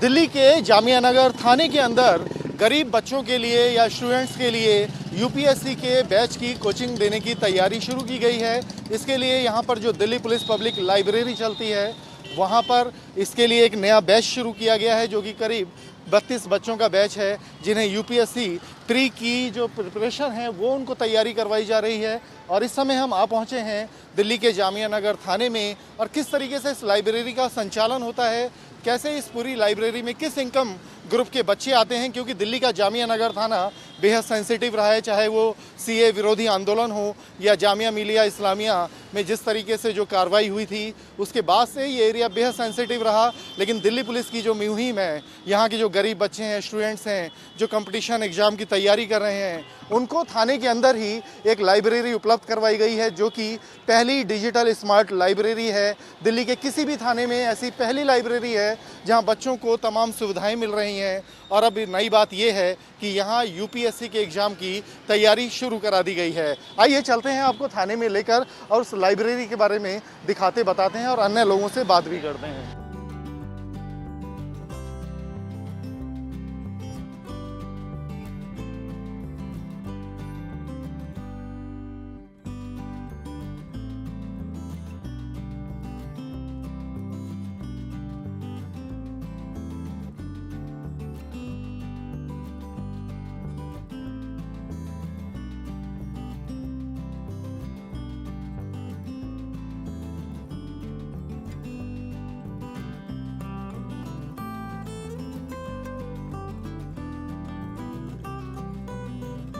दिल्ली के जामिया नगर थाने के अंदर गरीब बच्चों के लिए या स्टूडेंट्स के लिए यूपीएससी के बैच की कोचिंग देने की तैयारी शुरू की गई है। इसके लिए यहाँ पर जो दिल्ली पुलिस पब्लिक लाइब्रेरी चलती है वहाँ पर इसके लिए एक नया बैच शुरू किया गया है, जो कि करीब 32 बच्चों का बैच है, जिन्हें यूपीएससी प्री की जो प्रिपरेशन है वो उनको तैयारी करवाई जा रही है। और इस समय हम आ पहुँचे हैं दिल्ली के जामिया नगर थाने में, और किस तरीके से इस लाइब्रेरी का संचालन होता है, कैसे इस पूरी लाइब्रेरी में किस इनकम ग्रुप के बच्चे आते हैं, क्योंकि दिल्ली का जामिया नगर थाना बेहद सेंसिटिव रहा है, चाहे वो सीए विरोधी आंदोलन हो या जामिया मिलिया इस्लामिया में जिस तरीके से जो कार्रवाई हुई थी उसके बाद से ये एरिया बेहद सेंसिटिव रहा। लेकिन दिल्ली पुलिस की जो मुहिम है, यहाँ के जो गरीब बच्चे हैं, स्टूडेंट्स हैं, जो कंपटीशन एग्ज़ाम की तैयारी कर रहे हैं, उनको थाने के अंदर ही एक लाइब्रेरी उपलब्ध करवाई गई है, जो कि पहली डिजिटल स्मार्ट लाइब्रेरी है। दिल्ली के किसी भी थाने में ऐसी पहली लाइब्रेरी है जहाँ बच्चों को तमाम सुविधाएं मिल रही हैं। और अब नई बात यह है कि यहाँ यूपीएससी के एग्ज़ाम की तैयारी शुरू करा दी गई है। आइए चलते हैं आपको थाने में लेकर और उस लाइब्रेरी के बारे में दिखाते बताते हैं और अन्य लोगों से बात भी करते हैं।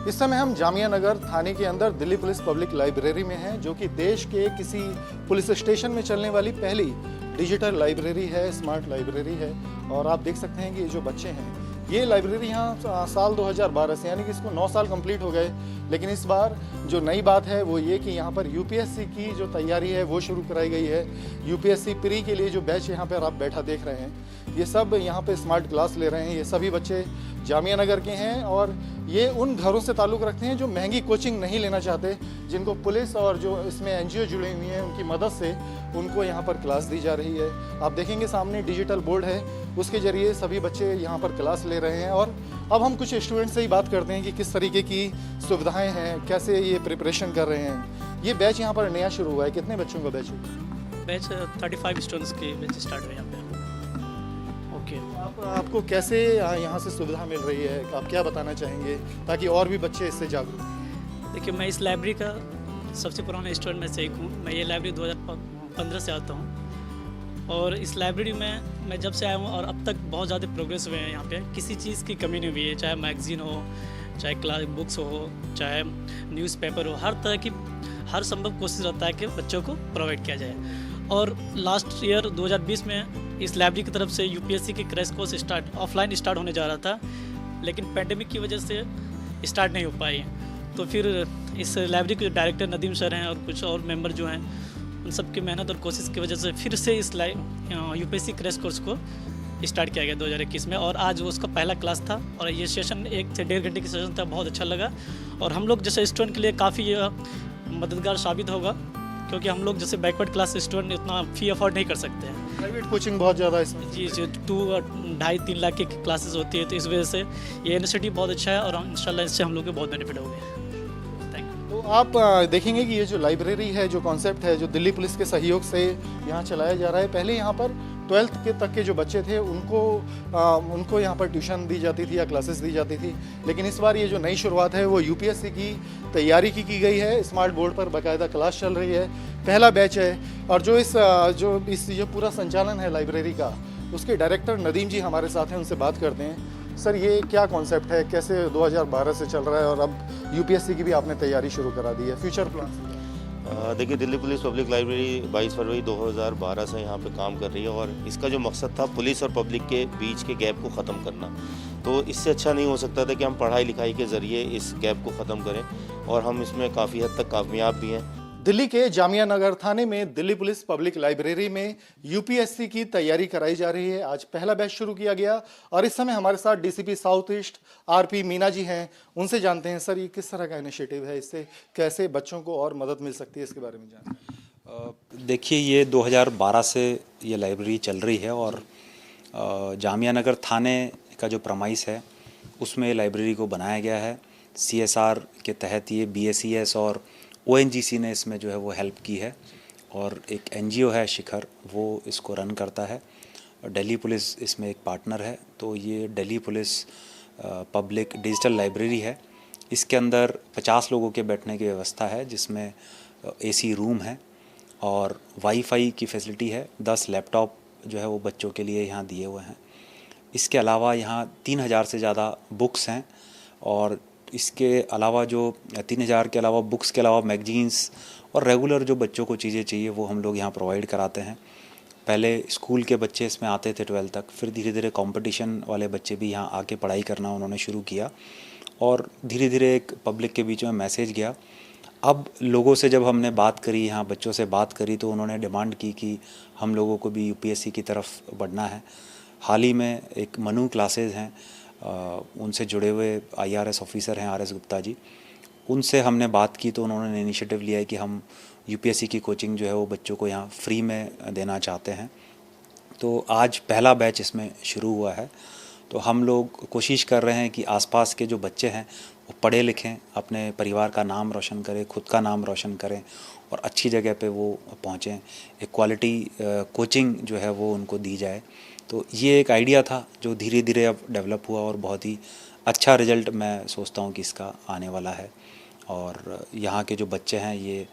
इस समय हम जामिया नगर थाने के अंदर दिल्ली पुलिस पब्लिक लाइब्रेरी में हैं, जो कि देश के किसी पुलिस स्टेशन में चलने वाली पहली डिजिटल लाइब्रेरी है, स्मार्ट लाइब्रेरी है। और आप देख सकते हैं कि ये जो बच्चे हैं, ये लाइब्रेरी यहाँ साल 2012 से, यानी कि इसको 9 साल कंप्लीट हो गए। लेकिन इस बार जो नई बात है वो ये कि यहाँ पर यूपीएससी की जो तैयारी है वो शुरू कराई गई है। यूपीएससी प्री के लिए जो बैच यहाँ पर आप बैठा देख रहे हैं, ये सब यहाँ पे स्मार्ट क्लास ले रहे हैं। ये सभी बच्चे जामिया नगर के हैं और ये उन घरों से ताल्लुक़ रखते हैं जो महंगी कोचिंग नहीं लेना चाहते, जिनको पुलिस और जो इसमें एनजीओ जुड़ी हुई हैं उनकी मदद से उनको यहाँ पर क्लास दी जा रही है। आप देखेंगे सामने डिजिटल बोर्ड है, उसके ज़रिए सभी बच्चे यहाँ पर क्लास ले रहे हैं। और अब हम कुछ स्टूडेंट से ही बात करते हैं कि किस तरीके की सुविधाएँ हैं, कैसे ये प्रिपरेशन कर रहे हैं। ये बैच यहाँ पर नया शुरू हुआ है, कितने बच्चों का बैच है? बैच 35 स्टूडेंट्स की बैच स्टार्ट हुई यहाँ पे। ओके, आपको कैसे यहाँ से सुविधा मिल रही है, आप क्या बताना चाहेंगे ताकि और भी बच्चे इससे जागरूक हों? देखिए, मैं इस लाइब्रेरी का सबसे पुराना स्टूडेंट में से एक हूँ। मैं ये लाइब्रेरी 2015 से आता हूँ और इस लाइब्रेरी में मैं जब से आया हूँ और अब तक बहुत ज़्यादा प्रोग्रेस हुए हैं। यहाँ पे किसी चीज़ की कमी नहीं हुई है, चाहे मैगज़ीन हो, चाहे क्लास बुक्स हो, चाहे न्यूज़पेपर हो, हर तरह की हर संभव कोशिश रहता है कि बच्चों को प्रोवाइड किया जाए। और लास्ट ईयर 2020 में इस लाइब्रेरी की तरफ से यूपीएससी की क्रैश कोर्स ऑफलाइन स्टार्ट होने जा रहा था, लेकिन पेंडेमिक की वजह से स्टार्ट नहीं हो पाई। तो फिर इस लाइब्रेरी के डायरेक्टर नदीम सर हैं और कुछ और मेंबर जो हैं, उन सब की मेहनत और कोशिश की वजह से फिर से इस यूपीएससी क्रैश कोर्स को स्टार्ट किया गया 2021 में। और आज उसका पहला क्लास था और ये सेशन 1 से 1.5 घंटे की सेशन था, बहुत अच्छा लगा। और हम लोग जैसे स्टूडेंट के लिए काफ़ी मददगार साबित होगा, क्योंकि हम लोग जैसे बैकवर्ड क्लास स्टूडेंट इतना फ़ी अफोर्ड नहीं कर सकते हैं। प्राइवेट कोचिंग बहुत ज़्यादा है इसमें। जी, 2-2.5-3 लाख की क्लासेस होती है, तो इस वजह से ये इनिशिएटिव बहुत अच्छा है और इंशाल्लाह इससे हम लोग को बहुत बेनिफिट होगा। Thank you. तो आप देखेंगे कि ये जो लाइब्रेरी है, जो कॉन्सेप्ट है, जो दिल्ली पुलिस के सहयोग से यहाँ चलाया जा रहा है। पहले यहाँ पर 12th के तक के जो बच्चे थे उनको यहाँ पर ट्यूशन दी जाती थी या क्लासेस दी जाती थी, लेकिन इस बार ये जो नई शुरुआत है वो यूपीएससी की तैयारी की गई है। स्मार्ट बोर्ड पर बाकायदा क्लास चल रही है, पहला बैच है। और जो जो पूरा संचालन है लाइब्रेरी का, उसके डायरेक्टर नदीम जी हमारे साथ हैं, उनसे बात करते हैं। सर, ये क्या कॉन्सेप्ट है, कैसे 2012 से चल रहा है और अब यूपीएससी की भी आपने तैयारी शुरू करा दी है, फ्यूचर प्लान? देखिए, दिल्ली पुलिस पब्लिक लाइब्रेरी 22 फरवरी 2012 से यहाँ पे काम कर रही है और इसका जो मकसद था पुलिस और पब्लिक के बीच के गैप को ख़त्म करना। तो इससे अच्छा नहीं हो सकता था कि हम पढ़ाई लिखाई के ज़रिए इस गैप को ख़त्म करें, और हम इसमें काफ़ी हद तक कामयाब भी हैं। दिल्ली के जामिया नगर थाने में दिल्ली पुलिस पब्लिक लाइब्रेरी में यूपीएससी की तैयारी कराई जा रही है। आज पहला बैच शुरू किया गया और इस समय हमारे साथ DCP south east RP Meena ji हैं। उनसे जानते हैं, सर, ये किस तरह का इनिशिएटिव है, इससे कैसे बच्चों को और मदद मिल सकती है, इसके बारे में जानते हैं। देखिए, ये 2012 से ये लाइब्रेरी चल रही है और जामिया नगर थाने का जो प्रमाइस है उसमें लाइब्रेरी को बनाया गया है। CSR के तहत ये BSES और ONGC ने इसमें जो है वो हेल्प की है और एक NGO है शिखर, वो इसको रन करता है। दिल्ली पुलिस इसमें एक पार्टनर है। तो ये Delhi police public digital library है। इसके अंदर 50 लोगों के बैठने की व्यवस्था है, जिसमें AC रूम है और वाईफाई की फैसिलिटी है। 10 लैपटॉप जो है वो बच्चों के लिए यहाँ दिए हुए हैं। इसके अलावा यहाँ 3000 से ज़्यादा बुक्स हैं और इसके अलावा जो 3000 के अलावा बुक्स के अलावा मैगजीन्स और रेगुलर जो बच्चों को चीज़ें चाहिए वो हम लोग यहाँ प्रोवाइड कराते हैं। पहले स्कूल के बच्चे इसमें आते थे 12 तक, फिर धीरे धीरे कंपटीशन वाले बच्चे भी यहाँ आके पढ़ाई करना उन्होंने शुरू किया और धीरे धीरे एक पब्लिक के बीच में मैसेज गया। अब लोगों से जब हमने बात करी, यहाँ बच्चों से बात करी, तो उन्होंने डिमांड की कि हम लोगों को भी UPSC की तरफ बढ़ना है। हाल ही में एक मनु क्लासेस हैं, उनसे जुड़े हुए IRS ऑफिसर हैं RS गुप्ता जी, उनसे हमने बात की तो उन्होंने इनिशिएटिव लिया है कि हम UPSC की कोचिंग जो है वो बच्चों को यहाँ फ्री में देना चाहते हैं। तो आज पहला बैच इसमें शुरू हुआ है। तो हम लोग कोशिश कर रहे हैं कि आसपास के जो बच्चे हैं वो पढ़े लिखें, अपने परिवार का नाम रोशन करें, खुद का नाम रोशन करें और अच्छी जगह पे वो पहुँचें। एक क्वालिटी कोचिंग जो है वो उनको दी जाए। तो ये एक आइडिया था जो धीरे धीरे अब डेवलप हुआ और बहुत ही अच्छा रिज़ल्ट मैं सोचता हूँ कि इसका आने वाला है। और यहाँ के जो बच्चे हैं ये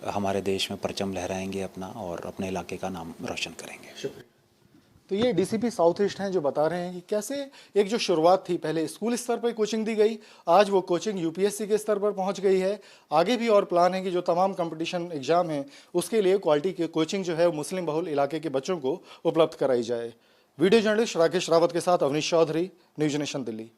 हमारे देश में परचम लहराएंगे अपना और अपने इलाके का नाम रोशन करेंगे। शुक्रिया। तो ये DCP साउथ ईस्ट हैं जो बता रहे हैं कि कैसे एक जो शुरुआत थी, पहले स्कूल स्तर पर कोचिंग दी गई, आज वो कोचिंग UPSC के स्तर पर पहुंच गई है। आगे भी और प्लान है कि जो तमाम कंपटीशन एग्जाम हैं उसके लिए क्वालिटी की कोचिंग जो है वो मुस्लिम बहुल इलाके के बच्चों को उपलब्ध कराई जाए। वीडियो जर्नलिस्ट राकेश रावत के साथ अवनीश चौधरी, न्यूज़ नेशन दिल्ली।